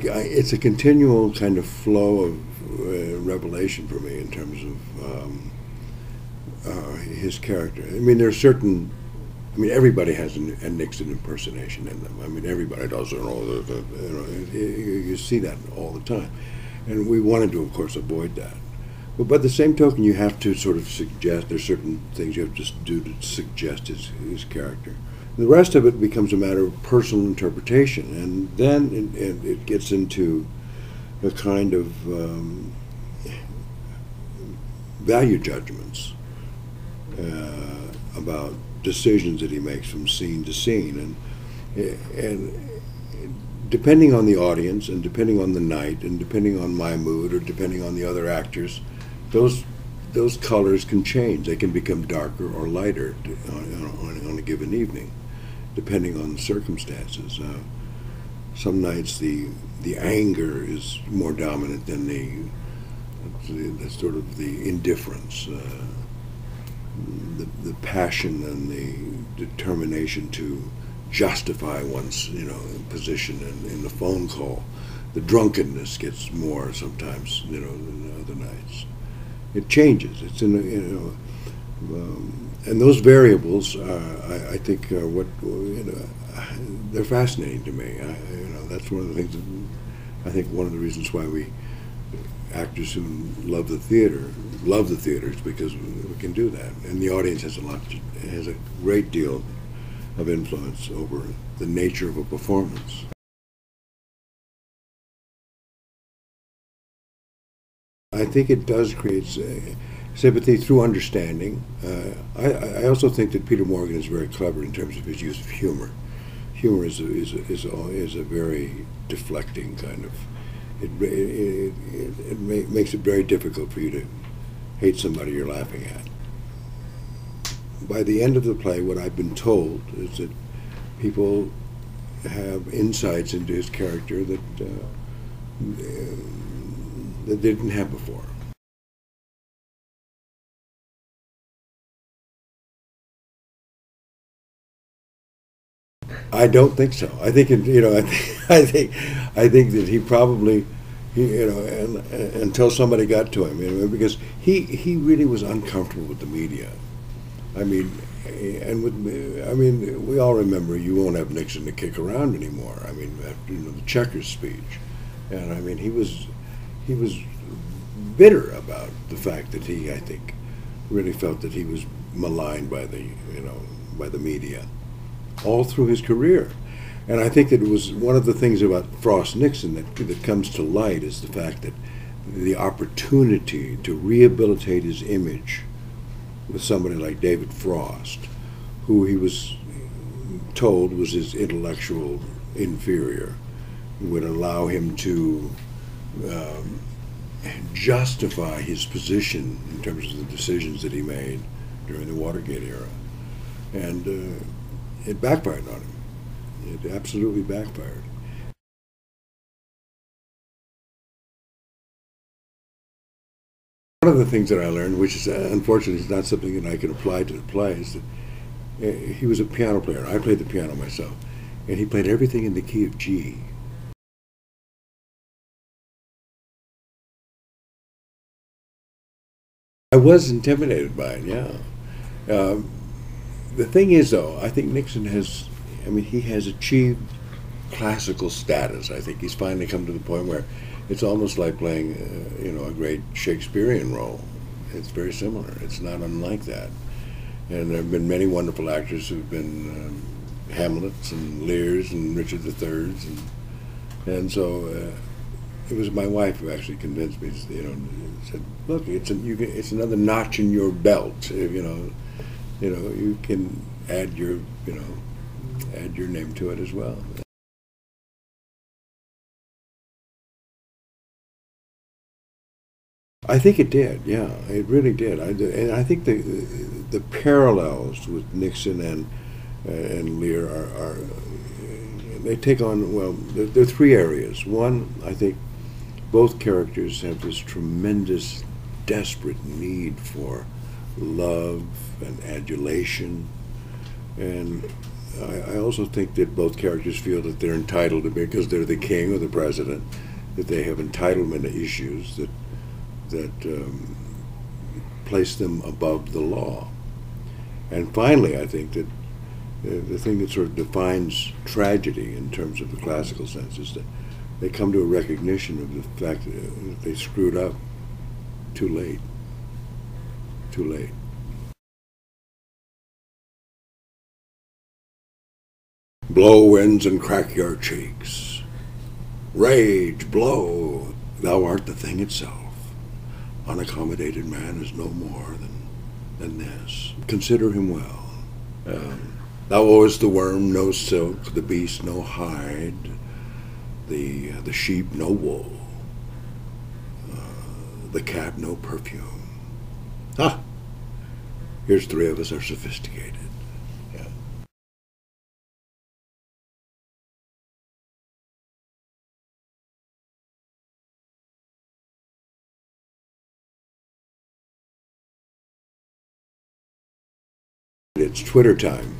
it's a continual kind of flow of revelation for me in terms of his character. I mean, there are certain. I mean, everybody has a Nixon impersonation in them. I mean, everybody does it. You see that all the time, and we wanted to, of course, avoid that. But by the same token, you have to sort of suggest. There's certain things you have to do to suggest his character. The rest of it becomes a matter of personal interpretation, and then it gets into a kind of value judgments about decisions that he makes from scene to scene, and depending on the audience, and depending on the night, and depending on my mood, or depending on the other actors, those colors can change. They can become darker or lighter on a given evening, depending on the circumstances. Some nights the anger is more dominant than the sort of the indifference, the passion and the determination to justify one's position in the phone call. The drunkenness gets more sometimes than other nights. It changes. It's and those variables, I think, are what they're fascinating to me. That's one of the things that I think one of the reasons why actors who love the theater is because we can do that, and the audience has a great deal of influence over the nature of a performance. I think it does create sympathy through understanding. I also think that Peter Morgan is very clever in terms of his use of humor. Humor is a very deflecting kind of. It makes it very difficult for you to hate somebody you're laughing at. By the end of the play, what I've been told is that people have insights into his character that they didn't have before. I don't think so. I think I think that he probably, until somebody got to him, because he really was uncomfortable with the media. I mean, we all remember you won't have Nixon to kick around anymore. I mean, after the Checkers speech, and I mean he was bitter about the fact that I think, really felt that he was maligned by the media all through his career. And I think that it was one of the things about Frost Nixon that comes to light is the fact that the opportunity to rehabilitate his image with somebody like David Frost, who he was told was his intellectual inferior, would allow him to justify his position in terms of the decisions that he made during the Watergate era. And it backfired on him. It absolutely backfired. One of the things that I learned, which is unfortunately is not something that I can apply to the play, is that he was a piano player. I played the piano myself, and he played everything in the key of G. I was intimidated by it, yeah. The thing is, though, I think Nixon he has achieved classical status. I think he's finally come to the point where it's almost like playing, a great Shakespearean role. It's very similar. It's not unlike that. And there have been many wonderful actors who've been Hamlets and Lears and Richard III's, and so it was my wife who actually convinced me. Said, "Look, it's another notch in your belt. You can add your name to it as well." I think it did, yeah, it really did. And I think the parallels with Nixon and Lear are they take on, well, there are three areas. One, I think both characters have this tremendous, desperate need for love and adulation, and I also think that both characters feel that they're entitled to, because they're the king or the president, that they have entitlement issues that place them above the law. And finally, I think that the thing that sort of defines tragedy in terms of the classical sense is that they come to a recognition of the fact that they screwed up too late. Too late. Blow winds and crack your cheeks. Rage, blow, thou art the thing itself. Unaccommodated man is no more than this. Consider him well. Thou owest the worm no silk, the beast no hide, the sheep no wool, the cat no perfume. Ah, here's three of us are sophisticated. Yeah. It's Twitter time.